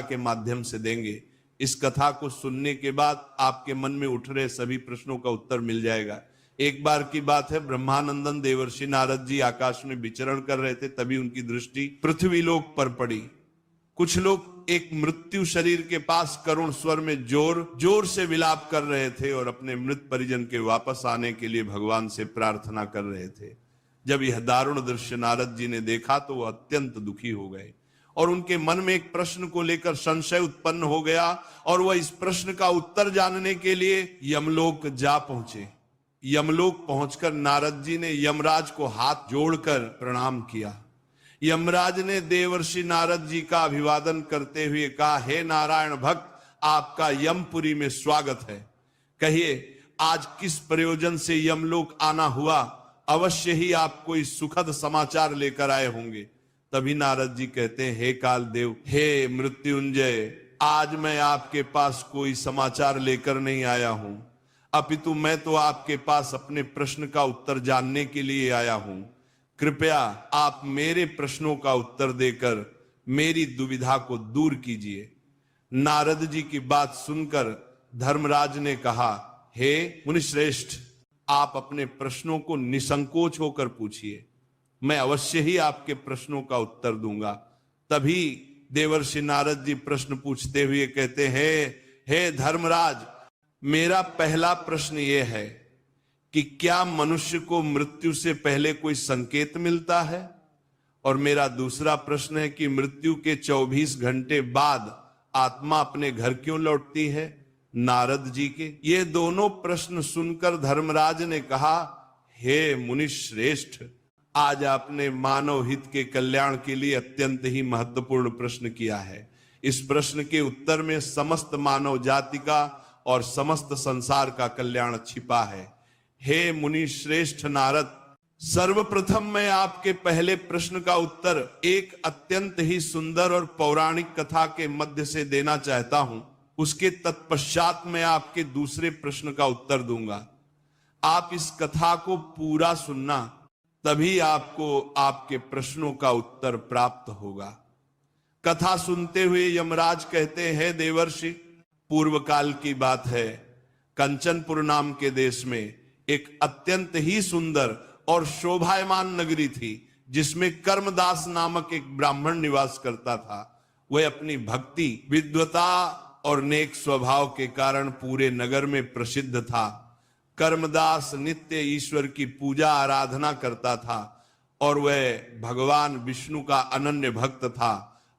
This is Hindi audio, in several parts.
के माध्यम से देंगे। इस कथा को सुनने के बाद आपके मन में उठ रहे सभी प्रश्नों का उत्तर मिल जाएगा। एक बार की बात है, ब्रह्मानंदन देवर्षि नारद जी आकाश में विचरण कर रहे थे, तभी उनकी दृष्टि पृथ्वी लोक पर पड़ी। कुछ लोग एक मृत्यु शरीर के पास करुण स्वर में जोर जोर से विलाप कर रहे थे और अपने मृत परिजन के वापस आने के लिए भगवान से प्रार्थना कर रहे थे। जब यह दारुण दृश्य नारद जी ने देखा तो वह अत्यंत दुखी हो गए और उनके मन में एक प्रश्न को लेकर संशय उत्पन्न हो गया और वह इस प्रश्न का उत्तर जानने के लिए यमलोक जा पहुंचे। यमलोक पहुंचकर नारद जी ने यमराज को हाथ जोड़कर प्रणाम किया। यमराज ने देवर्षि नारद जी का अभिवादन करते हुए कहा, हे नारायण भक्त, आपका यमपुरी में स्वागत है। कहिए आज किस प्रयोजन से यमलोक आना हुआ? अवश्य ही आप कोई सुखद समाचार लेकर आए होंगे। तभी नारद जी कहते हैं, हे कालदेव, हे मृत्युंजय, आज मैं आपके पास कोई समाचार लेकर नहीं आया हूं, अपितु मैं तो आपके पास अपने प्रश्न का उत्तर जानने के लिए आया हूं। कृपया आप मेरे प्रश्नों का उत्तर देकर मेरी दुविधा को दूर कीजिए। नारद जी की बात सुनकर धर्मराज ने कहा, हे मुनिश्रेष्ठ, आप अपने प्रश्नों को निसंकोच होकर पूछिए, मैं अवश्य ही आपके प्रश्नों का उत्तर दूंगा। तभी देवर्षि नारद जी प्रश्न पूछते हुए कहते हैं, हे धर्मराज, मेरा पहला प्रश्न यह है कि क्या मनुष्य को मृत्यु से पहले कोई संकेत मिलता है? और मेरा दूसरा प्रश्न है कि मृत्यु के 24 घंटे बाद आत्मा अपने घर क्यों लौटती है? नारद जी के ये दोनों प्रश्न सुनकर धर्मराज ने कहा, हे मुनिश्रेष्ठ, आज आपने मानव हित के कल्याण के लिए अत्यंत ही महत्वपूर्ण प्रश्न किया है। इस प्रश्न के उत्तर में समस्त मानव जाति का और समस्त संसार का कल्याण छिपा है। हे मुनि श्रेष्ठ नारद, सर्वप्रथम मैं आपके पहले प्रश्न का उत्तर एक अत्यंत ही सुंदर और पौराणिक कथा के मध्य से देना चाहता हूं। उसके तत्पश्चात मैं आपके दूसरे प्रश्न का उत्तर दूंगा। आप इस कथा को पूरा सुनना, तभी आपको आपके प्रश्नों का उत्तर प्राप्त होगा। कथा सुनते हुए यमराज कहते हैं, देवर्षि, पूर्व काल की बात है, कंचनपुर नाम के देश में एक अत्यंत ही सुंदर और शोभायमान नगरी थी, जिसमें कर्मदास नामक एक ब्राह्मण निवास करता था। वह अपनी भक्ति, विद्वता और नेक स्वभाव के कारण पूरे नगर में प्रसिद्ध था। कर्मदास नित्य ईश्वर की पूजा आराधना करता था और वह भगवान विष्णु का अनन्य भक्त था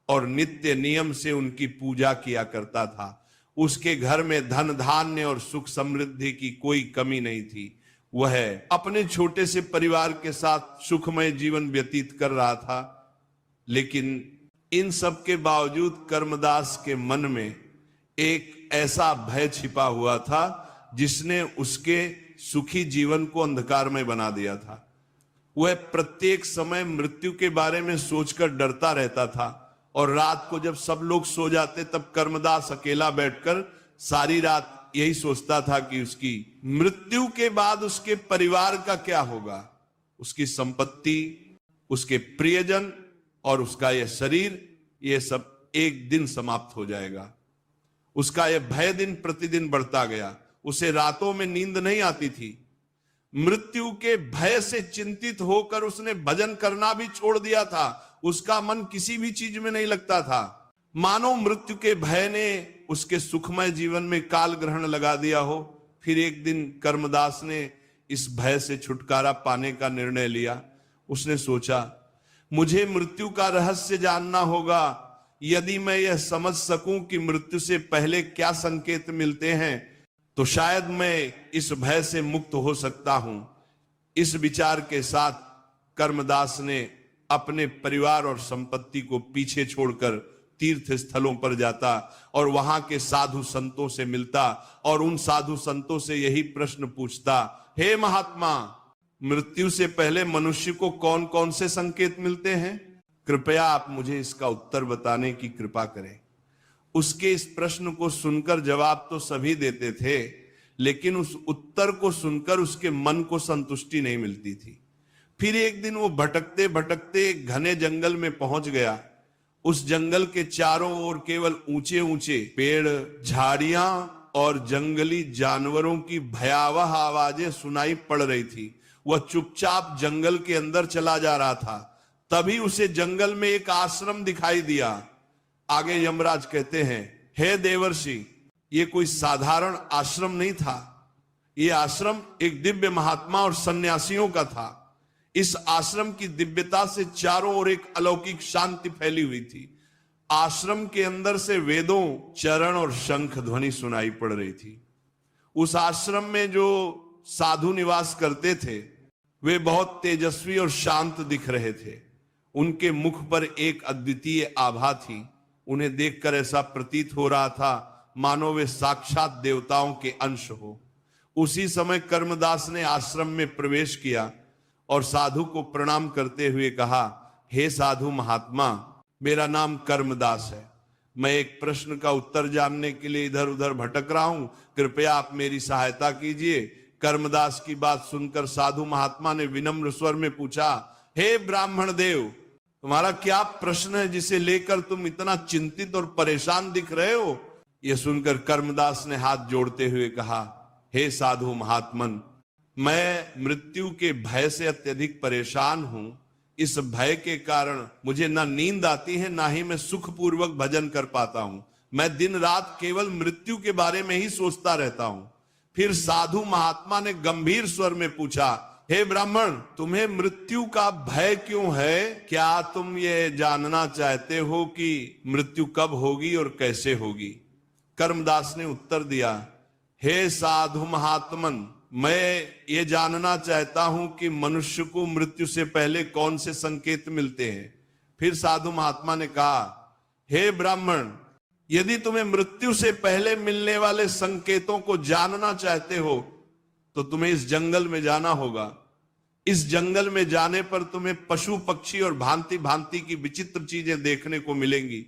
और नित्य नियम से उनकी पूजा किया करता था। उसके घर में धन धान्य और सुख समृद्धि की कोई कमी नहीं थी। वह अपने छोटे से परिवार के साथ सुखमय जीवन व्यतीत कर रहा था। लेकिन इन सब के बावजूद कर्मदास के मन में एक ऐसा भय छिपा हुआ था जिसने उसके सुखी जीवन को अंधकारमय बना दिया था। वह प्रत्येक समय मृत्यु के बारे में सोचकर डरता रहता था और रात को जब सब लोग सो जाते तब कर्मदास अकेला बैठकर सारी रात यही सोचता था कि उसकी मृत्यु के बाद उसके परिवार का क्या होगा, उसकी संपत्ति, उसके प्रियजन और उसका यह शरीर, यह सब एक दिन समाप्त हो जाएगा। उसका यह भय दिन प्रतिदिन बढ़ता गया। उसे रातों में नींद नहीं आती थी। मृत्यु के भय से चिंतित होकर उसने भजन करना भी छोड़ दिया था। उसका मन किसी भी चीज में नहीं लगता था। मानो मृत्यु के भय ने उसके सुखमय जीवन में काल ग्रहण लगा दिया हो। फिर एक दिन कर्मदास ने इस भय से छुटकारा पाने का निर्णय लिया। उसने सोचा, मुझे मृत्यु का रहस्य जानना होगा। यदि मैं यह समझ सकूं कि मृत्यु से पहले क्या संकेत मिलते हैं तो शायद मैं इस भय से मुक्त हो सकता हूं। इस विचार के साथ कर्मदास ने अपने परिवार और संपत्ति को पीछे छोड़कर तीर्थ स्थलों पर जाता और वहां के साधु संतों से मिलता और उन साधु संतों से यही प्रश्न पूछता, हे महात्मा, मृत्यु से पहले मनुष्य को कौन कौन से संकेत मिलते हैं? कृपया आप मुझे इसका उत्तर बताने की कृपा करें। उसके इस प्रश्न को सुनकर जवाब तो सभी देते थे, लेकिन उस उत्तर को सुनकर उसके मन को संतुष्टि नहीं मिलती थी। फिर एक दिन वो भटकते भटकते घने जंगल में पहुंच गया। उस जंगल के चारों ओर केवल ऊंचे ऊंचे पेड़, झाड़ियां और जंगली जानवरों की भयावह आवाजें सुनाई पड़ रही थी। वह चुपचाप जंगल के अंदर चला जा रहा था। तभी उसे जंगल में एक आश्रम दिखाई दिया। आगे यमराज कहते हैं, हे देवर्षि, ये कोई साधारण आश्रम नहीं था। ये आश्रम एक दिव्य महात्मा और सन्यासियों का था। इस आश्रम की दिव्यता से चारों ओर एक अलौकिक शांति फैली हुई थी। आश्रम के अंदर से वेदों, चरण और शंख ध्वनि सुनाई पड़ रही थी। उस आश्रम में जो साधु निवास करते थे वे बहुत तेजस्वी और शांत दिख रहे थे। उनके मुख पर एक अद्वितीय आभा थी। उन्हें देखकर ऐसा प्रतीत हो रहा था मानो वे साक्षात देवताओं के अंश हो। उसी समय कर्मदास ने आश्रम में प्रवेश किया और साधु को प्रणाम करते हुए कहा, हे साधु महात्मा, मेरा नाम कर्मदास है। मैं एक प्रश्न का उत्तर जानने के लिए इधर उधर भटक रहा हूं, कृपया आप मेरी सहायता कीजिए। कर्मदास की बात सुनकर साधु महात्मा ने विनम्र स्वर में पूछा, हे ब्राह्मण देव, तुम्हारा क्या प्रश्न है जिसे लेकर तुम इतना चिंतित और परेशान दिख रहे हो? यह सुनकर कर्मदास ने हाथ जोड़ते हुए कहा, हे साधु महात्मन, मैं मृत्यु के भय से अत्यधिक परेशान हूं। इस भय के कारण मुझे ना नींद आती है, ना ही मैं सुखपूर्वक भजन कर पाता हूं। मैं दिन रात केवल मृत्यु के बारे में ही सोचता रहता हूं। फिर साधु महात्मा ने गंभीर स्वर में पूछा, हे ब्राह्मण, तुम्हें मृत्यु का भय क्यों है? क्या तुम ये जानना चाहते हो कि मृत्यु कब होगी और कैसे होगी? कर्मदास ने उत्तर दिया, हे साधु महात्मन, मैं ये जानना चाहता हूं कि मनुष्य को मृत्यु से पहले कौन से संकेत मिलते हैं। फिर साधु महात्मा ने कहा, हे ब्राह्मण, यदि तुम्हें मृत्यु से पहले मिलने वाले संकेतों को जानना चाहते हो तो तुम्हें इस जंगल में जाना होगा। इस जंगल में जाने पर तुम्हें पशु पक्षी और भांति भांति की विचित्र चीजें देखने को मिलेंगी।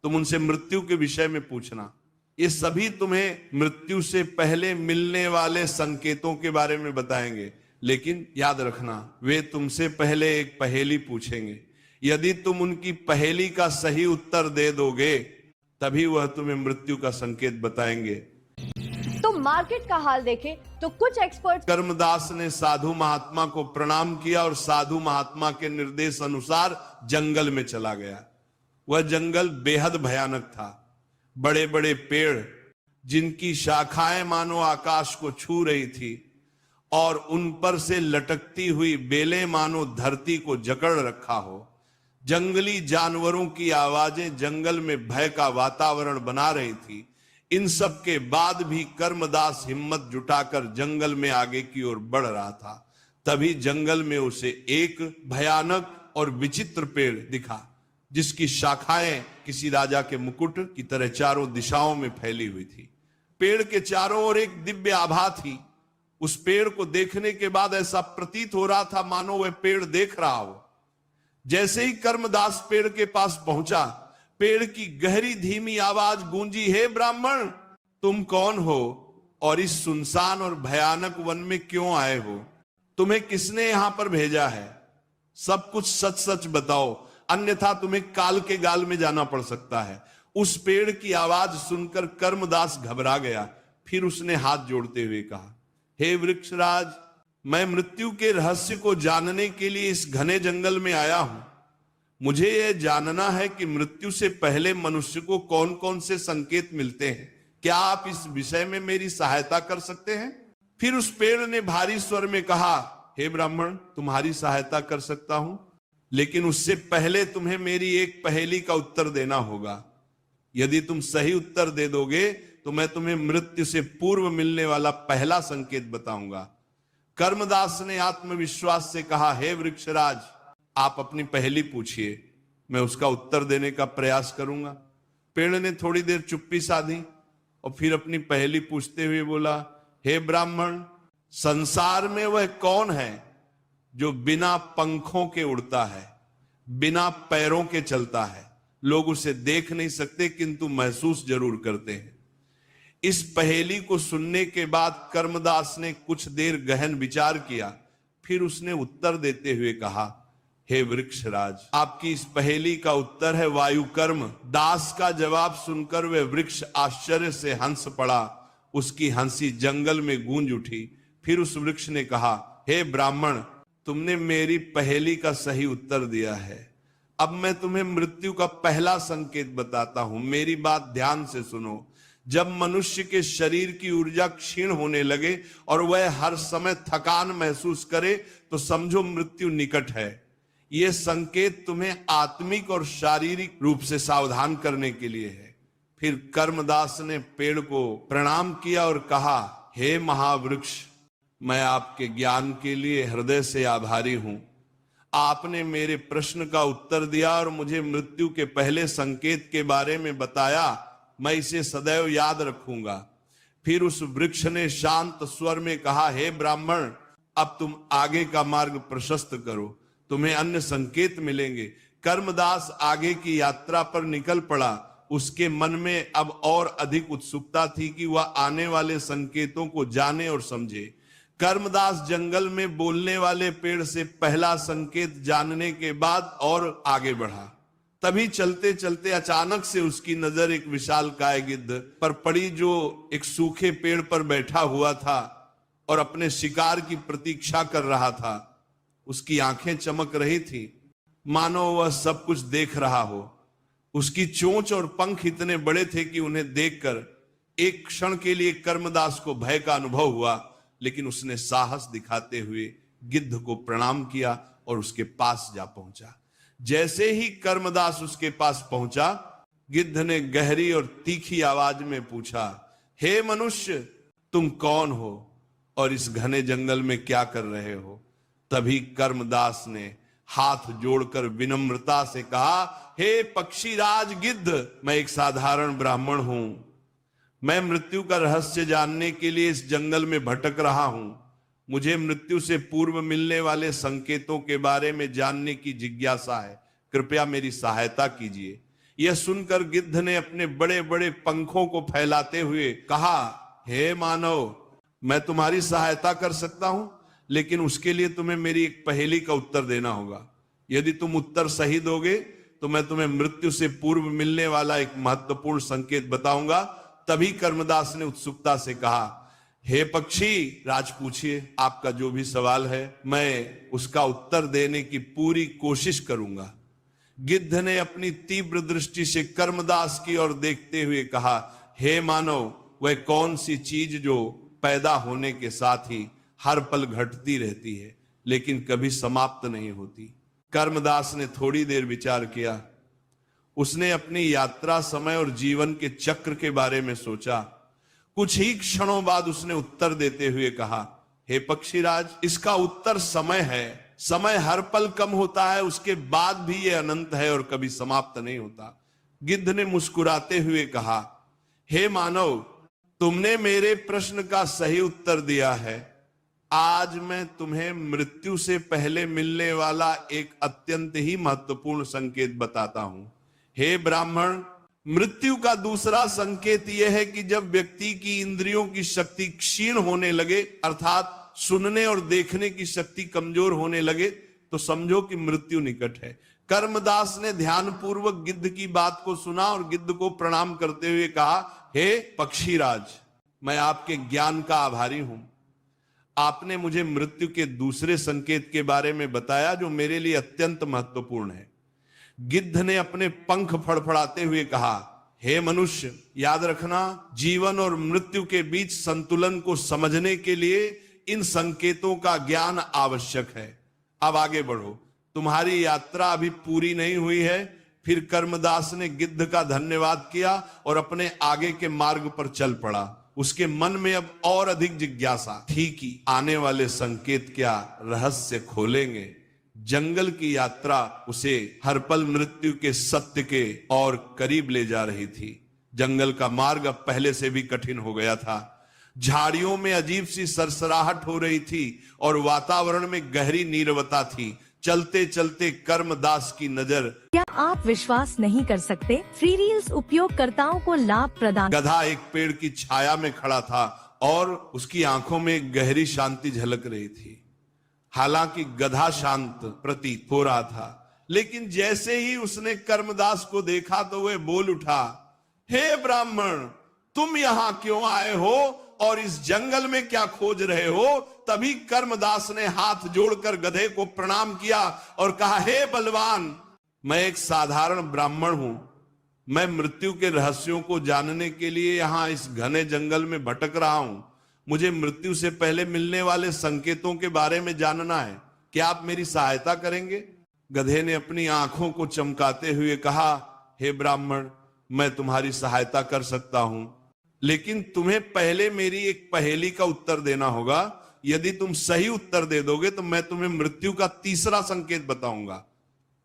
तुम उनसे मृत्यु के विषय में पूछना। ये सभी तुम्हें मृत्यु से पहले मिलने वाले संकेतों के बारे में बताएंगे। लेकिन याद रखना, वे तुमसे पहले एक पहेली पूछेंगे। यदि तुम उनकी पहेली का सही उत्तर दे दोगे तभी वह तुम्हें मृत्यु का संकेत बताएंगे। तो मार्केट का हाल देखें तो कुछ एक्सपर्ट। कर्मदास ने साधु महात्मा को प्रणाम किया और साधु महात्मा के निर्देश अनुसार जंगल में चला गया। वह जंगल बेहद भयानक था। बड़े बड़े पेड़ जिनकी शाखाएं मानो आकाश को छू रही थी और उन पर से लटकती हुई बेलें मानो धरती को जकड़ रखा हो। जंगली जानवरों की आवाजें जंगल में भय का वातावरण बना रही थी। इन सब के बाद भी कर्मदास हिम्मत जुटाकर जंगल में आगे की ओर बढ़ रहा था। तभी जंगल में उसे एक भयानक और विचित्र पेड़ दिखा जिसकी शाखाएं किसी राजा के मुकुट की तरह चारों दिशाओं में फैली हुई थी। पेड़ के चारों ओर एक दिव्य आभा थी। उस पेड़ को देखने के बाद ऐसा प्रतीत हो रहा था मानो वह पेड़ देख रहा हो। जैसे ही कर्मदास पेड़ के पास पहुंचा, पेड़ की गहरी धीमी आवाज गूंजी, हे ब्राह्मण, तुम कौन हो और इस सुनसान और भयानक वन में क्यों आए हो? तुम्हें किसने यहां पर भेजा है? सब कुछ सच सच बताओ, अन्यथा तुम्हें काल के गाल में जाना पड़ सकता है। उस पेड़ की आवाज सुनकर कर्मदास घबरा गया। फिर उसने हाथ जोड़ते हुए कहा, हे वृक्षराज, मैं मृत्यु के रहस्य को जानने के लिए इस घने जंगल में आया हूं। मुझे यह जानना है कि मृत्यु से पहले मनुष्य को कौन कौन से संकेत मिलते हैं। क्या आप इस विषय में मेरी सहायता कर सकते हैं? फिर उस पेड़ ने भारी स्वर में कहा, हे ब्राह्मण, तुम्हारी सहायता कर सकता हूं, लेकिन उससे पहले तुम्हें मेरी एक पहेली का उत्तर देना होगा। यदि तुम सही उत्तर दे दोगे तो मैं तुम्हें मृत्यु से पूर्व मिलने वाला पहला संकेत बताऊंगा। कर्मदास ने आत्मविश्वास से कहा, हे वृक्षराज, आप अपनी पहेली पूछिए, मैं उसका उत्तर देने का प्रयास करूंगा। पेड़ ने थोड़ी देर चुप्पी साधी और फिर अपनी पहेली पूछते हुए बोला, हे ब्राह्मण, संसार में वह कौन है जो बिना पंखों के उड़ता है, बिना पैरों के चलता है? लोग उसे देख नहीं सकते किंतु महसूस जरूर करते हैं। इस पहेली को सुनने के बाद कर्मदास ने कुछ देर गहन विचार किया। फिर उसने उत्तर देते हुए कहा, हे वृक्षराज, आपकी इस पहेली का उत्तर है वायु कर्म। दास का जवाब सुनकर वह वृक्ष आश्चर्य से हंस पड़ा। उसकी हंसी जंगल में गूंज उठी। फिर उस वृक्ष ने कहा, हे ब्राह्मण, तुमने मेरी पहेली का सही उत्तर दिया है। अब मैं तुम्हें मृत्यु का पहला संकेत बताता हूं। मेरी बात ध्यान से सुनो। जब मनुष्य के शरीर की ऊर्जा क्षीण होने लगे और वह हर समय थकान महसूस करे तो समझो मृत्यु निकट है। यह संकेत तुम्हें आत्मिक और शारीरिक रूप से सावधान करने के लिए है। फिर कर्मदास ने पेड़ को प्रणाम किया और कहा, हे महावृक्ष, मैं आपके ज्ञान के लिए हृदय से आभारी हूं। आपने मेरे प्रश्न का उत्तर दिया और मुझे मृत्यु के पहले संकेत के बारे में बताया। मैं इसे सदैव याद रखूंगा। फिर उस वृक्ष ने शांत स्वर में कहा, हे ब्राह्मण, अब तुम आगे का मार्ग प्रशस्त करो, तुम्हें अन्य संकेत मिलेंगे। कर्मदास आगे की यात्रा पर निकल पड़ा। उसके मन में अब और अधिक उत्सुकता थी कि वह आने वाले संकेतों को जाने और समझे। कर्मदास जंगल में बोलने वाले पेड़ से पहला संकेत जानने के बाद और आगे बढ़ा। तभी चलते चलते अचानक से उसकी नजर एक विशालकाय गिद्ध पर पड़ी, जो एक सूखे पेड़ पर बैठा हुआ था और अपने शिकार की प्रतीक्षा कर रहा था। उसकी आंखें चमक रही थी, मानो वह सब कुछ देख रहा हो। उसकी चोंच और पंख इतने बड़े थे कि उन्हें देखकर एक क्षण के लिए कर्मदास को भय का अनुभव हुआ, लेकिन उसने साहस दिखाते हुए गिद्ध को प्रणाम किया और उसके पास जा पहुंचा। जैसे ही कर्मदास उसके पास पहुंचा, गिद्ध ने गहरी और तीखी आवाज में पूछा, हे मनुष्य, तुम कौन हो और इस घने जंगल में क्या कर रहे हो? तभी कर्मदास ने हाथ जोड़कर विनम्रता से कहा, हे पक्षीराज गिद्ध, मैं एक साधारण ब्राह्मण हूं। मैं मृत्यु का रहस्य जानने के लिए इस जंगल में भटक रहा हूं। मुझे मृत्यु से पूर्व मिलने वाले संकेतों के बारे में जानने की जिज्ञासा है। कृपया मेरी सहायता कीजिए। यह सुनकर गिद्ध ने अपने बड़े बड़े पंखों को फैलाते हुए कहा, हे मानव, मैं तुम्हारी सहायता कर सकता हूं, लेकिन उसके लिए तुम्हें मेरी एक पहेली का उत्तर देना होगा। यदि तुम उत्तर सही दोगे तो मैं तुम्हें मृत्यु से पूर्व मिलने वाला एक महत्वपूर्ण संकेत बताऊंगा। तभी कर्मदास ने उत्सुकता से कहा, हे पक्षी राज, पूछिए, आपका जो भी सवाल है मैं उसका उत्तर देने की पूरी कोशिश करूंगा। गिद्ध ने अपनी तीव्र दृष्टि से कर्मदास की ओर देखते हुए कहा, हे मानव, वह कौन सी चीज जो पैदा होने के साथ ही हर पल घटती रहती है लेकिन कभी समाप्त नहीं होती? कर्मदास ने थोड़ी देर विचार किया। उसने अपनी यात्रा, समय और जीवन के चक्र के बारे में सोचा। कुछ ही क्षणों बाद उसने उत्तर देते हुए कहा, हे पक्षीराज, इसका उत्तर समय है। समय हर पल कम होता है, उसके बाद भी यह अनंत है और कभी समाप्त नहीं होता। गिद्ध ने मुस्कुराते हुए कहा, हे मानव, तुमने मेरे प्रश्न का सही उत्तर दिया है। आज मैं तुम्हें मृत्यु से पहले मिलने वाला एक अत्यंत ही महत्वपूर्ण संकेत बताता हूं। हे ब्राह्मण, मृत्यु का दूसरा संकेत यह है कि जब व्यक्ति की इंद्रियों की शक्ति क्षीण होने लगे, अर्थात सुनने और देखने की शक्ति कमजोर होने लगे, तो समझो कि मृत्यु निकट है। कर्मदास ने ध्यानपूर्वक गिद्ध की बात को सुना और गिद्ध को प्रणाम करते हुए कहा, हे पक्षीराज, मैं आपके ज्ञान का आभारी हूं। आपने मुझे मृत्यु के दूसरे संकेत के बारे में बताया जो मेरे लिए अत्यंत महत्वपूर्ण है। गिद्ध ने अपने पंख फड़फड़ाते हुए कहा, हे मनुष्य, याद रखना, जीवन और मृत्यु के बीच संतुलन को समझने के लिए इन संकेतों का ज्ञान आवश्यक है। अब आगे बढ़ो, तुम्हारी यात्रा अभी पूरी नहीं हुई है। फिर कर्मदास ने गिद्ध का धन्यवाद किया और अपने आगे के मार्ग पर चल पड़ा। उसके मन में अब और अधिक जिज्ञासा थी कि आने वाले संकेत क्या रहस्य खोलेंगे। जंगल की यात्रा उसे हर पल मृत्यु के सत्य के और करीब ले जा रही थी। जंगल का मार्ग अब पहले से भी कठिन हो गया था। झाड़ियों में अजीब सी सरसराहट हो रही थी और वातावरण में गहरी नीरवता थी। चलते चलते कर्मदास की नजर, क्या आप विश्वास नहीं कर सकते, फ्री रील्स उपयोगकर्ताओं को लाभ प्रदान। गधा एक पेड़ की छाया में खड़ा था और उसकी आंखों में गहरी शांति झलक रही थी। हालांकि गधा शांत प्रतीत हो रहा था, लेकिन जैसे ही उसने कर्मदास को देखा तो वह बोल उठा, हे ब्राह्मण, तुम यहां क्यों आए हो और इस जंगल में क्या खोज रहे हो? तभी कर्मदास ने हाथ जोड़कर गधे को प्रणाम किया और कहा, हे बलवान, मैं एक साधारण ब्राह्मण हूं। मैं मृत्यु के रहस्यों को जानने के लिए यहां इस घने जंगल में भटक रहा हूं। मुझे मृत्यु से पहले मिलने वाले संकेतों के बारे में जानना है। क्या आप मेरी सहायता करेंगे? गधे ने अपनी आंखों को चमकाते हुए कहा, हे ब्राह्मण, मैं तुम्हारी सहायता कर सकता हूं, लेकिन तुम्हें पहले मेरी एक पहेली का उत्तर देना होगा। यदि तुम सही उत्तर दे दोगे तो मैं तुम्हें मृत्यु का तीसरा संकेत बताऊंगा।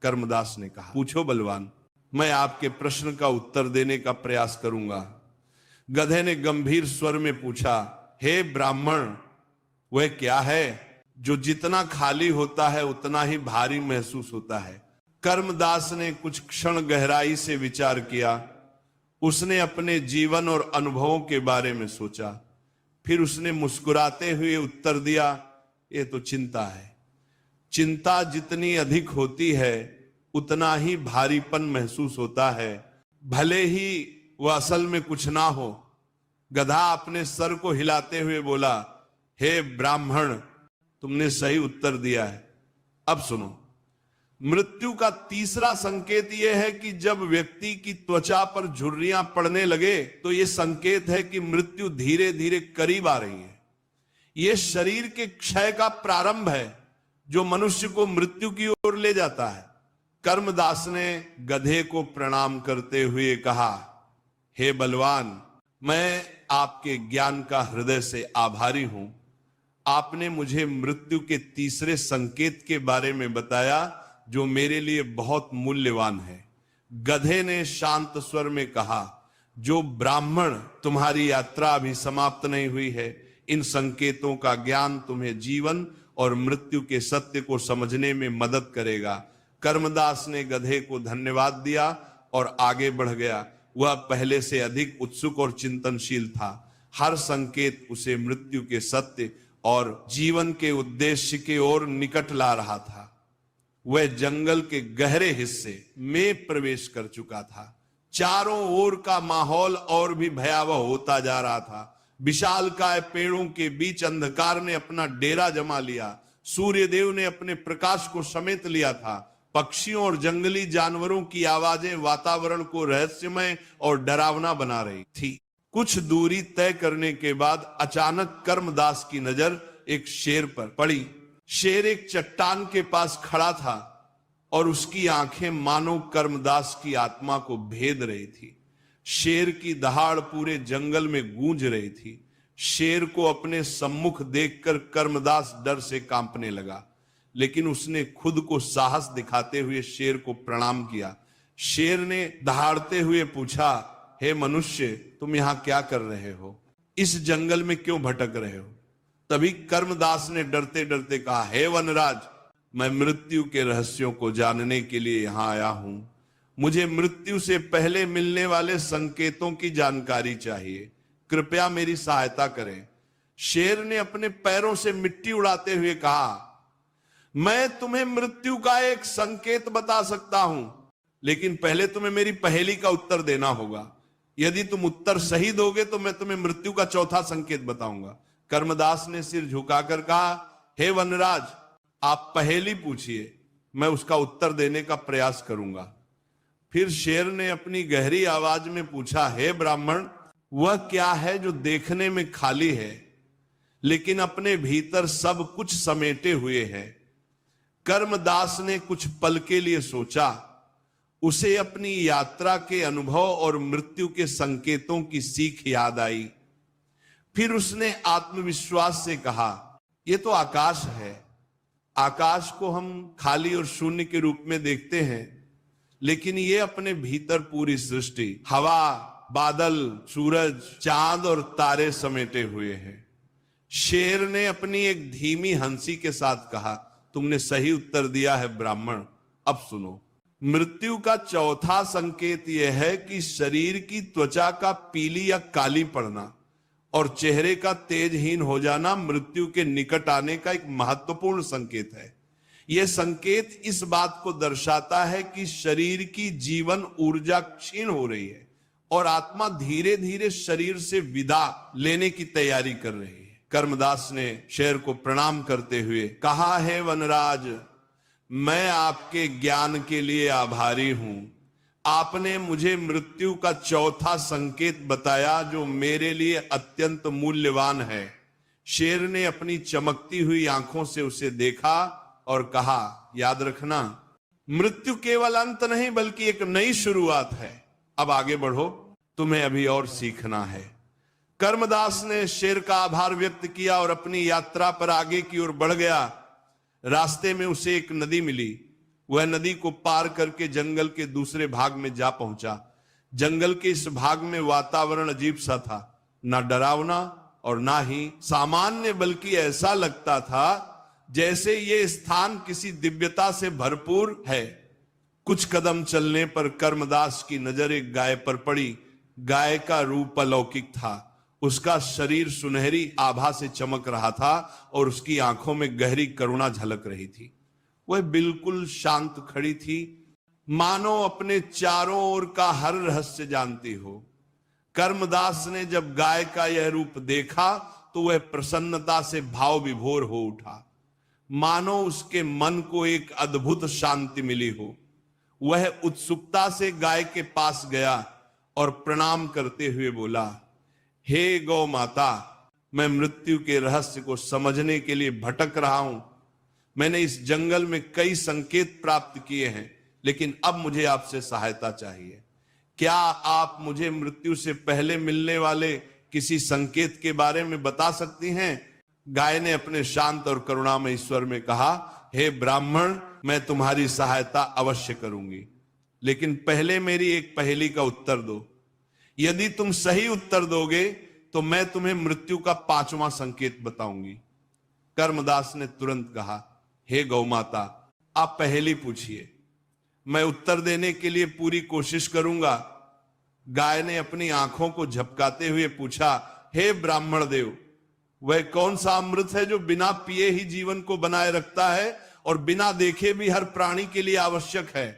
कर्मदास ने कहा, पूछो बलवान, मैं आपके प्रश्न का उत्तर देने का प्रयास करूंगा। गधे ने गंभीर स्वर में पूछा, हे ब्राह्मण, वह क्या है जो जितना खाली होता है उतना ही भारी महसूस होता है? कर्मदास ने कुछ क्षण गहराई से विचार किया। उसने अपने जीवन और अनुभवों के बारे में सोचा। फिर उसने मुस्कुराते हुए उत्तर दिया, ये तो चिंता है। चिंता जितनी अधिक होती है उतना ही भारीपन महसूस होता है, भले ही वह असल में कुछ ना हो। गधा अपने सर को हिलाते हुए बोला, हे ब्राह्मण, तुमने सही उत्तर दिया है। अब सुनो, मृत्यु का तीसरा संकेत यह है कि जब व्यक्ति की त्वचा पर झुर्रियां पड़ने लगे तो यह संकेत है कि मृत्यु धीरे धीरे करीब आ रही है। यह शरीर के क्षय का प्रारंभ है जो मनुष्य को मृत्यु की ओर ले जाता है। कर्मदास ने गधे को प्रणाम करते हुए कहा, हे बलवान, मैं आपके ज्ञान का हृदय से आभारी हूं। आपने मुझे मृत्यु के तीसरे संकेत के बारे में बताया जो मेरे लिए बहुत मूल्यवान है। गधे ने शांत स्वर में कहा, जो ब्राह्मण, तुम्हारी यात्रा अभी समाप्त नहीं हुई है। इन संकेतों का ज्ञान तुम्हें जीवन और मृत्यु के सत्य को समझने में मदद करेगा। कर्मदास ने गधे को धन्यवाद दिया और आगे बढ़ गया। वह पहले से अधिक उत्सुक और चिंतनशील था। हर संकेत उसे मृत्यु के सत्य और जीवन के उद्देश्य की ओर निकट ला रहा था। वह जंगल के गहरे हिस्से में प्रवेश कर चुका था। चारों ओर का माहौल और भी भयावह होता जा रहा था। विशालकाय पेड़ों के बीच अंधकार ने अपना डेरा जमा लिया। सूर्यदेव ने अपने प्रकाश को समेट लिया था। पक्षियों और जंगली जानवरों की आवाजें वातावरण को रहस्यमय और डरावना बना रही थी। कुछ दूरी तय करने के बाद अचानक कर्मदास की नजर एक शेर पर पड़ी। शेर एक चट्टान के पास खड़ा था और उसकी आंखें मानो कर्मदास की आत्मा को भेद रही थी। शेर की दहाड़ पूरे जंगल में गूंज रही थी। शेर को अपने सम्मुख देखकर कर्मदास डर से कांपने लगा, लेकिन उसने खुद को साहस दिखाते हुए शेर को प्रणाम किया। शेर ने दहाड़ते हुए पूछा, हे मनुष्य, तुम यहां क्या कर रहे हो? इस जंगल में क्यों भटक रहे हो? तभी कर्मदास ने डरते डरते कहा, हे वनराज, मैं मृत्यु के रहस्यों को जानने के लिए यहां आया हूं। मुझे मृत्यु से पहले मिलने वाले संकेतों की जानकारी चाहिए। कृपया मेरी सहायता करें। शेर ने अपने पैरों से मिट्टी उड़ाते हुए कहा, मैं तुम्हें मृत्यु का एक संकेत बता सकता हूं, लेकिन पहले तुम्हें मेरी पहेली का उत्तर देना होगा। यदि तुम उत्तर सही दोगे तो मैं तुम्हें मृत्यु का चौथा संकेत बताऊंगा। कर्मदास ने सिर झुकाकर कहा, हे वनराज, आप पहेली पूछिए, मैं उसका उत्तर देने का प्रयास करूंगा। फिर शेर ने अपनी गहरी आवाज में पूछा, हे ब्राह्मण, वह क्या है जो देखने में खाली है लेकिन अपने भीतर सब कुछ समेटे हुए है? कर्मदास ने कुछ पल के लिए सोचा। उसे अपनी यात्रा के अनुभव और मृत्यु के संकेतों की सीख याद आई। फिर उसने आत्मविश्वास से कहा, यह तो आकाश है। आकाश को हम खाली और शून्य के रूप में देखते हैं, लेकिन ये अपने भीतर पूरी सृष्टि, हवा, बादल, सूरज, चांद और तारे समेटे हुए हैं। शेर ने अपनी एक धीमी हंसी के साथ कहा, तुमने सही उत्तर दिया है ब्राह्मण। अब सुनो, मृत्यु का चौथा संकेत यह है कि शरीर की त्वचा का पीली या काली पड़ना और चेहरे का तेजहीन हो जाना मृत्यु के निकट आने का एक महत्वपूर्ण संकेत है। यह संकेत इस बात को दर्शाता है कि शरीर की जीवन ऊर्जा क्षीण हो रही है और आत्मा धीरे धीरे शरीर से विदा लेने की तैयारी कर रही है। कर्मदास ने शेर को प्रणाम करते हुए कहा, है वनराज, मैं आपके ज्ञान के लिए आभारी हूं। आपने मुझे मृत्यु का चौथा संकेत बताया जो मेरे लिए अत्यंत मूल्यवान है। शेर ने अपनी चमकती हुई आंखों से उसे देखा और कहा, याद रखना, मृत्यु केवल अंत नहीं बल्कि एक नई शुरुआत है। अब आगे बढ़ो, तुम्हें अभी और सीखना है। कर्मदास ने शेर का आभार व्यक्त किया और अपनी यात्रा पर आगे की ओर बढ़ गया। रास्ते में उसे एक नदी मिली। वह नदी को पार करके जंगल के दूसरे भाग में जा पहुंचा। जंगल के इस भाग में वातावरण अजीब सा था, ना डरावना और ना ही सामान्य, बल्कि ऐसा लगता था जैसे ये स्थान किसी दिव्यता से भरपूर है। कुछ कदम चलने पर कर्मदास की नजर एक गाय पर पड़ी। गाय का रूप अलौकिक था। उसका शरीर सुनहरी आभा से चमक रहा था और उसकी आंखों में गहरी करुणा झलक रही थी। वह बिल्कुल शांत खड़ी थी, मानो अपने चारों ओर का हर रहस्य जानती हो। कर्मदास ने जब गाय का यह रूप देखा तो वह प्रसन्नता से भाव विभोर हो उठा, मानो उसके मन को एक अद्भुत शांति मिली हो। वह उत्सुकता से गाय के पास गया और प्रणाम करते हुए बोला, हे गौ माता, मैं मृत्यु के रहस्य को समझने के लिए भटक रहा हूं। मैंने इस जंगल में कई संकेत प्राप्त किए हैं, लेकिन अब मुझे आपसे सहायता चाहिए। क्या आप मुझे मृत्यु से पहले मिलने वाले किसी संकेत के बारे में बता सकती हैं? गाय ने अपने शांत और करुणामय स्वर में कहा, हे ब्राह्मण, मैं तुम्हारी सहायता अवश्य करूंगी, लेकिन पहले मेरी एक पहेली का उत्तर दो। यदि तुम सही उत्तर दोगे तो मैं तुम्हें मृत्यु का 5वां संकेत बताऊंगी। कर्मदास ने तुरंत कहा, हे गौ माता, आप पहेली पूछिए, मैं उत्तर देने के लिए पूरी कोशिश करूंगा। गाय ने अपनी आंखों को झपकाते हुए पूछा, हे ब्राह्मण देव, वह कौन सा अमृत है जो बिना पिए ही जीवन को बनाए रखता है और बिना देखे भी हर प्राणी के लिए आवश्यक है?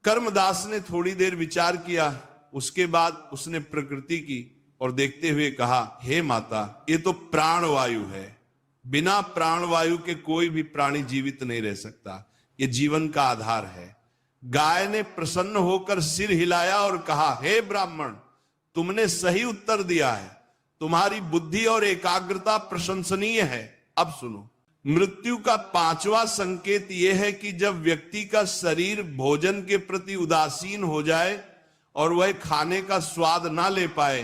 कर्मदास ने थोड़ी देर विचार किया। उसके बाद उसने प्रकृति की और देखते हुए कहा, हे माता, ये तो प्राणवायु है। बिना प्राणवायु के कोई भी प्राणी जीवित नहीं रह सकता। ये जीवन का आधार है। गाय ने प्रसन्न होकर सिर हिलाया और कहा, हे ब्राह्मण, तुमने सही उत्तर दिया है। तुम्हारी बुद्धि और एकाग्रता प्रशंसनीय है। अब सुनो, मृत्यु का 5वां संकेत यह है कि जब व्यक्ति का शरीर भोजन के प्रति उदासीन हो जाए और वह खाने का स्वाद ना ले पाए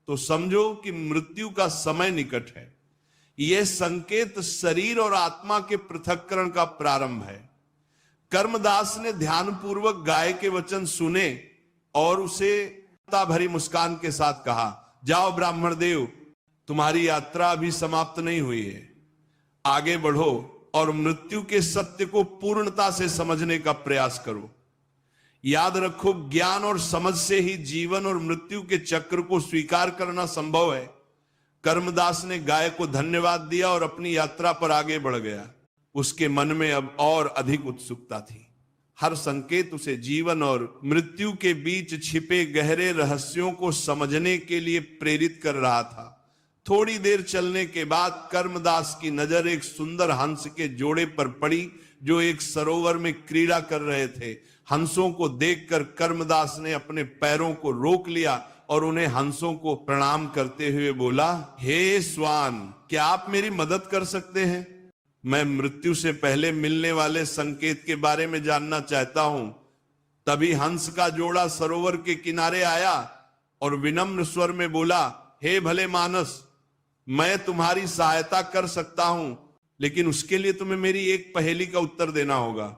तो समझो कि मृत्यु का समय निकट है। यह संकेत शरीर और आत्मा के पृथक्करण का प्रारंभ है। कर्मदास ने ध्यानपूर्वक गाय के वचन सुने और उसे भरी मुस्कान के साथ कहा, जाओ ब्राह्मण देव, तुम्हारी यात्रा अभी समाप्त नहीं हुई है। आगे बढ़ो और मृत्यु के सत्य को पूर्णता से समझने का प्रयास करो। याद रखो, ज्ञान और समझ से ही जीवन और मृत्यु के चक्र को स्वीकार करना संभव है। कर्मदास ने गाय को धन्यवाद दिया और अपनी यात्रा पर आगे बढ़ गया। उसके मन में अब और अधिक उत्सुकता थी। हर संकेत उसे जीवन और मृत्यु के बीच छिपे गहरे रहस्यों को समझने के लिए प्रेरित कर रहा था। थोड़ी देर चलने के बाद कर्मदास की नजर एक सुंदर हंस के जोड़े पर पड़ी जो एक सरोवर में क्रीड़ा कर रहे थे। हंसों को देखकर कर्मदास ने अपने पैरों को रोक लिया और उन्हें हंसों को प्रणाम करते हुए बोला, हे स्वान, क्या आप मेरी मदद कर सकते हैं? मैं मृत्यु से पहले मिलने वाले संकेत के बारे में जानना चाहता हूं। तभी हंस का जोड़ा सरोवर के किनारे आया और विनम्र स्वर में बोला, हे भले मानस, मैं तुम्हारी सहायता कर सकता हूं, लेकिन उसके लिए तुम्हें मेरी एक पहेली का उत्तर देना होगा।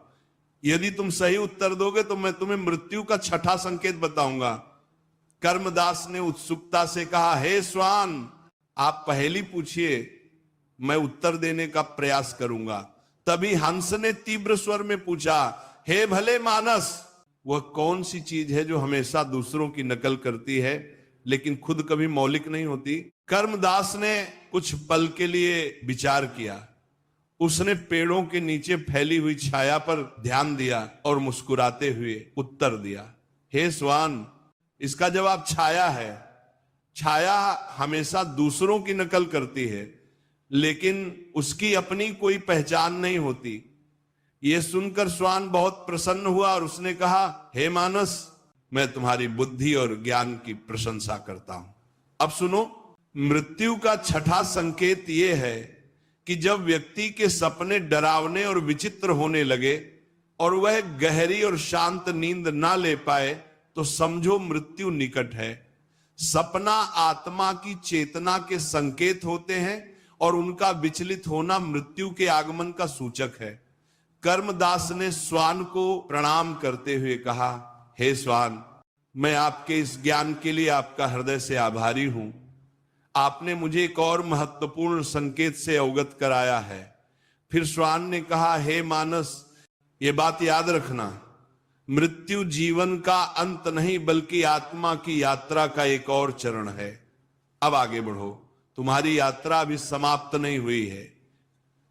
यदि तुम सही उत्तर दोगे तो मैं तुम्हें मृत्यु का 6ठा संकेत बताऊंगा। कर्मदास ने उत्सुकता से कहा, हे स्वान, आप पहेली पूछिए, मैं उत्तर देने का प्रयास करूंगा। तभी हंस ने तीव्र स्वर में पूछा, हे भले मानस, वह कौन सी चीज है जो हमेशा दूसरों की नकल करती है लेकिन खुद कभी मौलिक नहीं होती। कर्मदास ने कुछ पल के लिए विचार किया। उसने पेड़ों के नीचे फैली हुई छाया पर ध्यान दिया और मुस्कुराते हुए उत्तर दिया, हे स्वान, इसका जवाब छाया है। छाया हमेशा दूसरों की नकल करती है, लेकिन उसकी अपनी कोई पहचान नहीं होती। यह सुनकर स्वान बहुत प्रसन्न हुआ और उसने कहा, हे मानस, मैं तुम्हारी बुद्धि और ज्ञान की प्रशंसा करता हूं। अब सुनो, मृत्यु का छठा संकेत यह है कि जब व्यक्ति के सपने डरावने और विचित्र होने लगे और वह गहरी और शांत नींद ना ले पाए तो समझो मृत्यु निकट है। सपना आत्मा की चेतना के संकेत होते हैं और उनका विचलित होना मृत्यु के आगमन का सूचक है। कर्मदास ने स्वान को प्रणाम करते हुए कहा, हे स्वान, मैं आपके इस ज्ञान के लिए आपका हृदय से आभारी हूं। आपने मुझे एक और महत्वपूर्ण संकेत से अवगत कराया है। फिर स्वान ने कहा, हे मानस, ये बात याद रखना, मृत्यु जीवन का अंत नहीं बल्कि आत्मा की यात्रा का एक और चरण है। अब आगे बढ़ो, तुम्हारी यात्रा अभी समाप्त नहीं हुई है।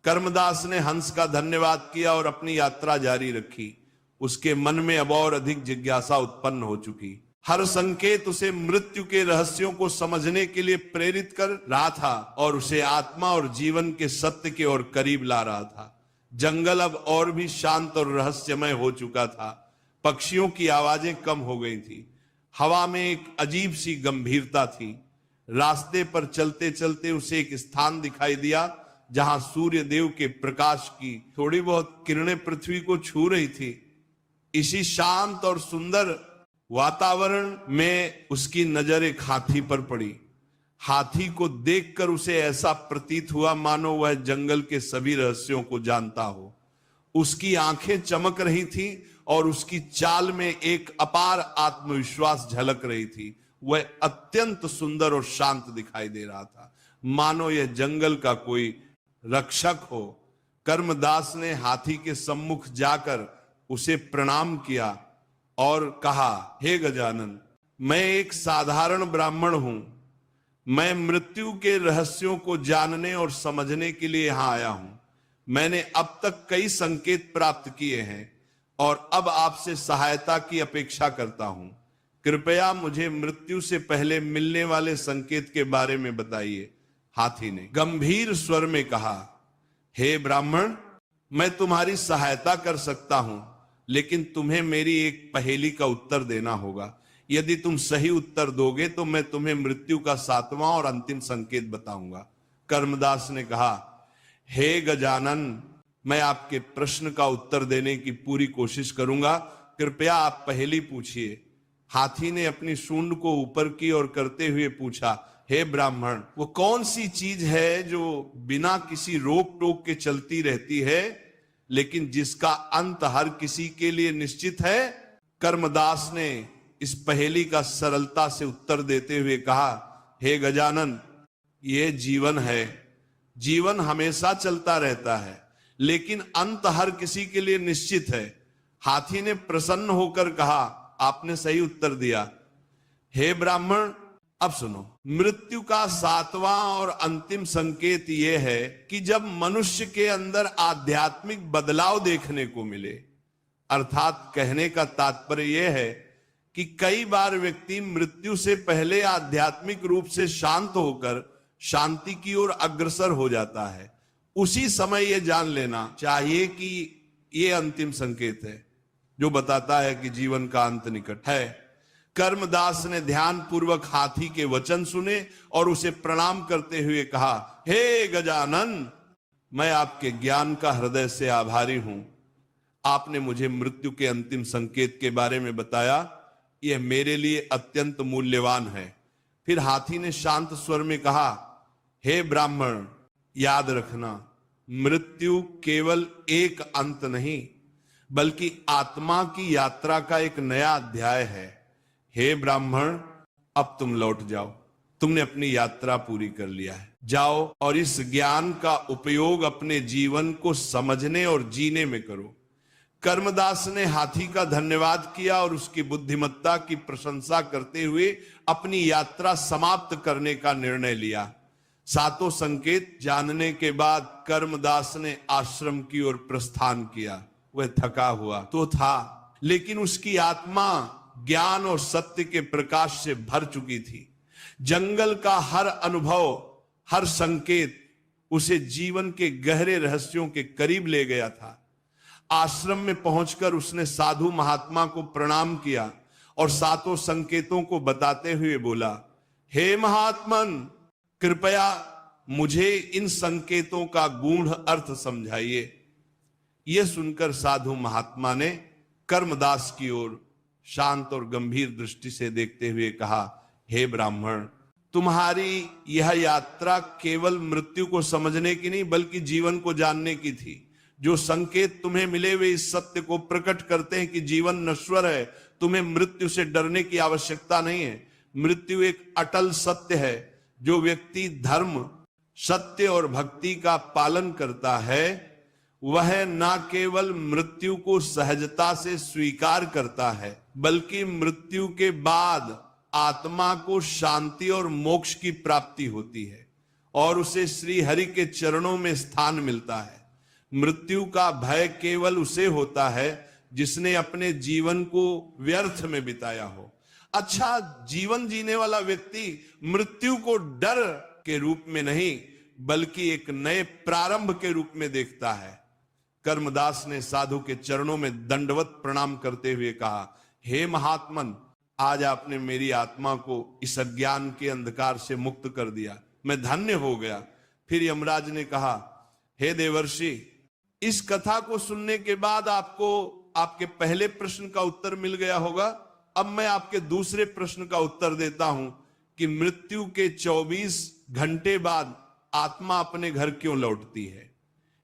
कर्मदास ने हंस का धन्यवाद किया और अपनी यात्रा जारी रखी। उसके मन में अब और अधिक जिज्ञासा उत्पन्न हो चुकी। हर संकेत उसे मृत्यु के रहस्यों को समझने के लिए प्रेरित कर रहा था और उसे आत्मा और जीवन के सत्य के ओर करीब ला रहा था। जंगल अब और भी शांत और रहस्यमय हो चुका था। पक्षियों की आवाजें कम हो गई थी। हवा में एक अजीब सी गंभीरता थी। रास्ते पर चलते चलते उसे एक स्थान दिखाई दिया जहां सूर्य देव के प्रकाश की थोड़ी बहुत किरणें पृथ्वी को छू रही थी। इसी शांत और सुंदर वातावरण में उसकी नजर एक हाथी पर पड़ी। हाथी को देखकर उसे ऐसा प्रतीत हुआ मानो वह जंगल के सभी रहस्यों को जानता हो। उसकी आंखें चमक रही थी और उसकी चाल में एक अपार आत्मविश्वास झलक रही थी। वह अत्यंत सुंदर और शांत दिखाई दे रहा था, मानो यह जंगल का कोई रक्षक हो। कर्मदास ने हाथी के सम्मुख जाकर उसे प्रणाम किया और कहा, हे गजानन, मैं एक साधारण ब्राह्मण हूं। मैं मृत्यु के रहस्यों को जानने और समझने के लिए यहां आया हूं। मैंने अब तक कई संकेत प्राप्त किए हैं और अब आपसे सहायता की अपेक्षा करता हूं। कृपया मुझे मृत्यु से पहले मिलने वाले संकेत के बारे में बताइए। हाथी ने गंभीर स्वर में कहा, हे ब्राह्मण, मैं तुम्हारी सहायता कर सकता हूं, लेकिन तुम्हें मेरी एक पहेली का उत्तर देना होगा। यदि तुम सही उत्तर दोगे तो मैं तुम्हें मृत्यु का 7वां और अंतिम संकेत बताऊंगा। कर्मदास ने कहा, हे गजानन, मैं आपके प्रश्न का उत्तर देने की पूरी कोशिश करूंगा। कृपया आप पहेली पूछिए। हाथी ने अपनी सूंड को ऊपर की ओर करते हुए पूछा, हे ब्राह्मण, वो कौन सी चीज है जो बिना किसी रोक टोक के चलती रहती है लेकिन जिसका अंत हर किसी के लिए निश्चित है? कर्मदास ने इस पहेली का सरलता से उत्तर देते हुए कहा, हे गजानन, ये जीवन है। जीवन हमेशा चलता रहता है लेकिन अंत हर किसी के लिए निश्चित है। हाथी ने प्रसन्न होकर कहा, आपने सही उत्तर दिया। हे ब्राह्मण, अब सुनो, मृत्यु का 7वां और अंतिम संकेत यह है कि जब मनुष्य के अंदर आध्यात्मिक बदलाव देखने को मिले, अर्थात कहने का तात्पर्य यह है कि कई बार व्यक्ति मृत्यु से पहले आध्यात्मिक रूप से शांत होकर शांति की ओर अग्रसर हो जाता है। उसी समय यह जान लेना चाहिए कि यह अंतिम संकेत है जो बताता है कि जीवन का अंत निकट है। कर्मदास ने ध्यान पूर्वक हाथी के वचन सुने और उसे प्रणाम करते हुए कहा, हे गजानन, मैं आपके ज्ञान का हृदय से आभारी हूं। आपने मुझे मृत्यु के अंतिम संकेत के बारे में बताया, यह मेरे लिए अत्यंत मूल्यवान है। फिर हाथी ने शांत स्वर में कहा, हे ब्राह्मण, याद रखना, मृत्यु केवल एक अंत नहीं बल्कि आत्मा की यात्रा का एक नया अध्याय है। हे ब्राह्मण, अब तुम लौट जाओ। तुमने अपनी यात्रा पूरी कर लिया है। जाओ और इस ज्ञान का उपयोग अपने जीवन को समझने और जीने में करो। कर्मदास ने हाथी का धन्यवाद किया और उसकी बुद्धिमत्ता की प्रशंसा करते हुए अपनी यात्रा समाप्त करने का निर्णय लिया। सातों संकेत जानने के बाद कर्मदास ने आश्रम की ओर प्रस्थान किया। वह थका हुआ तो था, लेकिन उसकी आत्मा ज्ञान और सत्य के प्रकाश से भर चुकी थी। जंगल का हर अनुभव, हर संकेत उसे जीवन के गहरे रहस्यों के करीब ले गया था। आश्रम में पहुंचकर उसने साधु महात्मा को प्रणाम किया और सातों संकेतों को बताते हुए बोला, हे महात्मन, कृपया मुझे इन संकेतों का गूढ़ अर्थ समझाइए। यह सुनकर साधु महात्मा ने कर्मदास की ओर शांत और गंभीर दृष्टि से देखते हुए कहा, हे ब्राह्मण, तुम्हारी यह यात्रा केवल मृत्यु को समझने की नहीं बल्कि जीवन को जानने की थी। जो संकेत तुम्हें मिले वे इस सत्य को प्रकट करते हैं कि जीवन नश्वर है। तुम्हें मृत्यु से डरने की आवश्यकता नहीं है। मृत्यु एक अटल सत्य है। जो व्यक्ति धर्म, सत्य और भक्ति का पालन करता है वह न केवल मृत्यु को सहजता से स्वीकार करता है बल्कि मृत्यु के बाद आत्मा को शांति और मोक्ष की प्राप्ति होती है और उसे श्री हरि के चरणों में स्थान मिलता है। मृत्यु का भय केवल उसे होता है जिसने अपने जीवन को व्यर्थ में बिताया हो। अच्छा, जीवन जीने वाला व्यक्ति मृत्यु को डर के रूप में नहीं बल्कि एक नए प्रारंभ के रूप में देखता है। कर्मदास ने साधु के चरणों में दंडवत प्रणाम करते हुए कहा, हे महात्मन, आज आपने मेरी आत्मा को इस अज्ञान के अंधकार से मुक्त कर दिया। मैं धन्य हो गया। फिर यमराज ने कहा, हे देवर्षि, इस कथा को सुनने के बाद आपको आपके पहले प्रश्न का उत्तर मिल गया होगा। अब मैं आपके दूसरे प्रश्न का उत्तर देता हूं कि मृत्यु के 24 घंटे बाद आत्मा अपने घर क्यों लौटती है।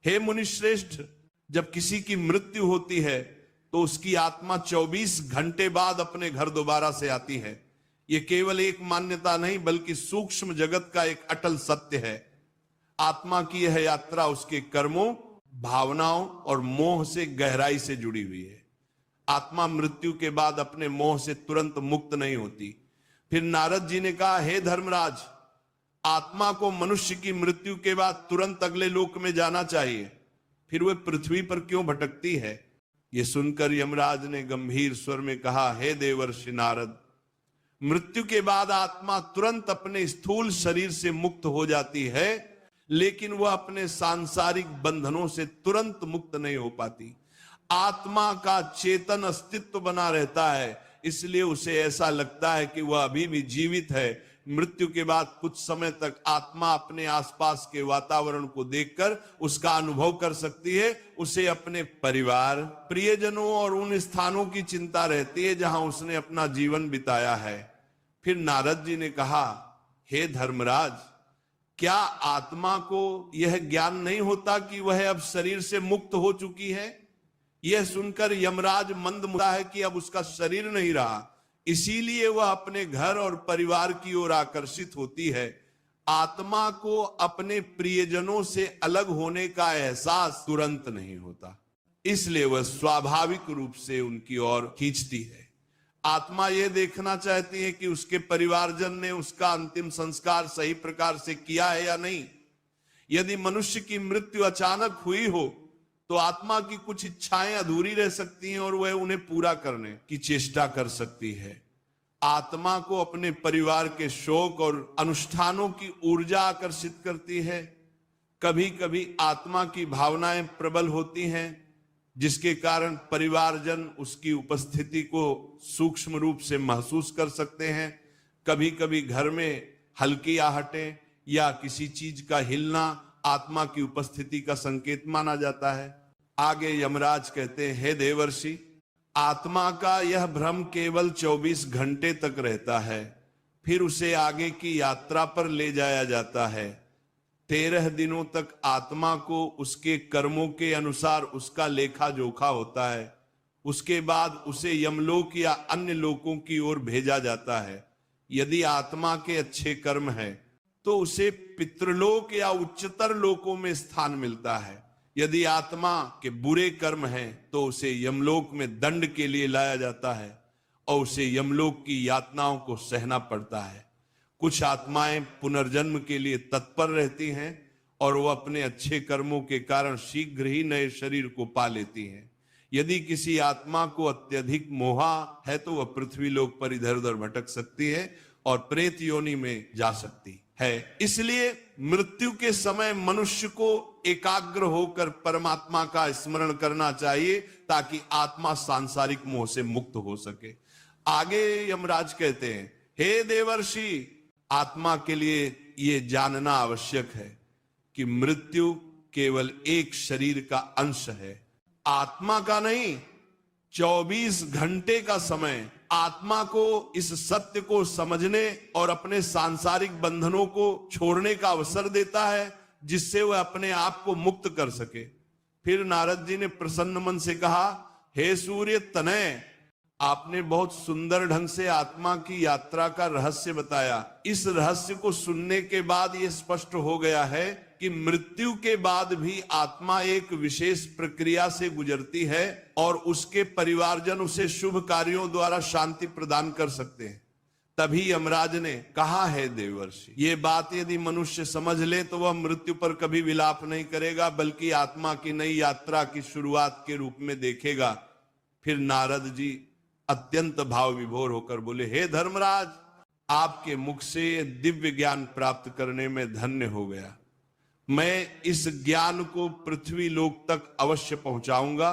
हे मुनिश्रेष्ठ, जब किसी की मृत्यु होती है तो उसकी आत्मा 24 घंटे बाद अपने घर दोबारा से आती है। यह केवल एक मान्यता नहीं बल्कि सूक्ष्म जगत का एक अटल सत्य है। आत्मा की यह यात्रा उसके कर्मों, भावनाओं और मोह से गहराई से जुड़ी हुई है। आत्मा मृत्यु के बाद अपने मोह से तुरंत मुक्त नहीं होती। फिर नारद जी ने कहा, हे धर्मराज, आत्मा को मनुष्य की मृत्यु के बाद तुरंत अगले लोक में जाना चाहिए, फिर वह पृथ्वी पर क्यों भटकती है। यह सुनकर यमराज ने गंभीर स्वर में कहा, हे देवर्षि नारद, मृत्यु के बाद आत्मा तुरंत अपने स्थूल शरीर से मुक्त हो जाती है, लेकिन वह अपने सांसारिक बंधनों से तुरंत मुक्त नहीं हो पाती। आत्मा का चेतन अस्तित्व बना रहता है, इसलिए उसे ऐसा लगता है कि वह अभी भी जीवित है। मृत्यु के बाद कुछ समय तक आत्मा अपने आसपास के वातावरण को देखकर उसका अनुभव कर सकती है। उसे अपने परिवार, प्रियजनों और उन स्थानों की चिंता रहती है जहां उसने अपना जीवन बिताया है। फिर नारद जी ने कहा, हे धर्मराज, क्या आत्मा को यह ज्ञान नहीं होता कि वह अब शरीर से मुक्त हो चुकी है। यह सुनकर यमराज मंद मुड़ा है कि अब उसका शरीर नहीं रहा, इसीलिए वह अपने घर और परिवार की ओर आकर्षित होती है। आत्मा को अपने प्रियजनों से अलग होने का एहसास तुरंत नहीं होता, इसलिए वह स्वाभाविक रूप से उनकी ओर खींचती है। आत्मा यह देखना चाहती है कि उसके परिवारजन ने उसका अंतिम संस्कार सही प्रकार से किया है या नहीं। यदि मनुष्य की मृत्यु अचानक हुई हो तो आत्मा की कुछ इच्छाएं अधूरी रह सकती हैं और वह उन्हें पूरा करने की चेष्टा कर सकती है। आत्मा को अपने परिवार के शोक और अनुष्ठानों की ऊर्जा आकर्षित करती है। कभी कभी आत्मा की भावनाएं प्रबल होती हैं, जिसके कारण परिवारजन उसकी उपस्थिति को सूक्ष्म रूप से महसूस कर सकते हैं। कभी कभी घर में हल्की आहटें या किसी चीज का हिलना आत्मा की उपस्थिति का संकेत माना जाता है। आगे यमराज कहते हैं, हे देवर्षि, आत्मा का यह भ्रम केवल 24 घंटे तक रहता है, फिर उसे आगे की यात्रा पर ले जाया जाता है। 13 दिनों तक आत्मा को उसके कर्मों के अनुसार उसका लेखा जोखा होता है। उसके बाद उसे यमलोक या अन्य लोकों की ओर भेजा जाता है। यदि आत्मा के अच्छे कर्म है तो उसे पितृलोक या उच्चतर लोकों में स्थान मिलता है। यदि आत्मा के बुरे कर्म हैं तो उसे यमलोक में दंड के लिए लाया जाता है और उसे यमलोक की यातनाओं को सहना पड़ता है। कुछ आत्माएं पुनर्जन्म के लिए तत्पर रहती हैं और वो अपने अच्छे कर्मों के कारण शीघ्र ही नए शरीर को पा लेती हैं। यदि किसी आत्मा को अत्यधिक मोहा है तो वह पृथ्वी लोक पर इधर उधर भटक सकती है और प्रेत योनि में जा सकती है। इसलिए मृत्यु के समय मनुष्य को एकाग्र होकर परमात्मा का स्मरण करना चाहिए ताकि आत्मा सांसारिक मोह से मुक्त हो सके। आगे यमराज कहते हैं, हे देवर्षि, आत्मा के लिए यह जानना आवश्यक है कि मृत्यु केवल एक शरीर का अंश है, आत्मा का नहीं। 24 घंटे का समय आत्मा को इस सत्य को समझने और अपने सांसारिक बंधनों को छोड़ने का अवसर देता है जिससे वह अपने आप को मुक्त कर सके। फिर नारद जी ने प्रसन्न मन से कहा, हे सूर्य तनय, आपने बहुत सुंदर ढंग से आत्मा की यात्रा का रहस्य बताया। इस रहस्य को सुनने के बाद यह स्पष्ट हो गया है कि मृत्यु के बाद भी आत्मा एक विशेष प्रक्रिया से गुजरती है और उसके परिवारजन उसे शुभ कार्यों द्वारा शांति प्रदान कर सकते हैं। तभी यमराज ने कहा, है देवर्षि, ये बात यदि मनुष्य समझ ले तो वह मृत्यु पर कभी विलाप नहीं करेगा बल्कि आत्मा की नई यात्रा की शुरुआत के रूप में देखेगा। फिर नारद जी अत्यंत भाव विभोर होकर बोले, हे धर्मराज, आपके मुख से दिव्य ज्ञान प्राप्त करने में धन्य हो गया। मैं इस ज्ञान को पृथ्वी लोक तक अवश्य पहुंचाऊंगा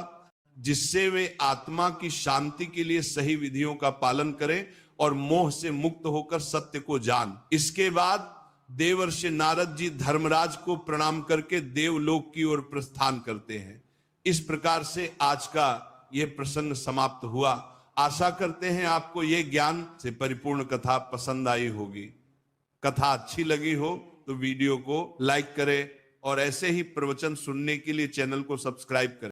जिससे वे आत्मा की शांति के लिए सही विधियों का पालन करें और मोह से मुक्त होकर सत्य को जान। इसके बाद देवर्षि नारद जी धर्मराज को प्रणाम करके देवलोक की ओर प्रस्थान करते हैं। इस प्रकार से आज का यह प्रसंग समाप्त हुआ। आशा करते हैं आपको यह ज्ञान से परिपूर्ण कथा पसंद आई होगी। कथा अच्छी लगी हो तो वीडियो को लाइक करें और ऐसे ही प्रवचन सुनने के लिए चैनल को सब्सक्राइब करें।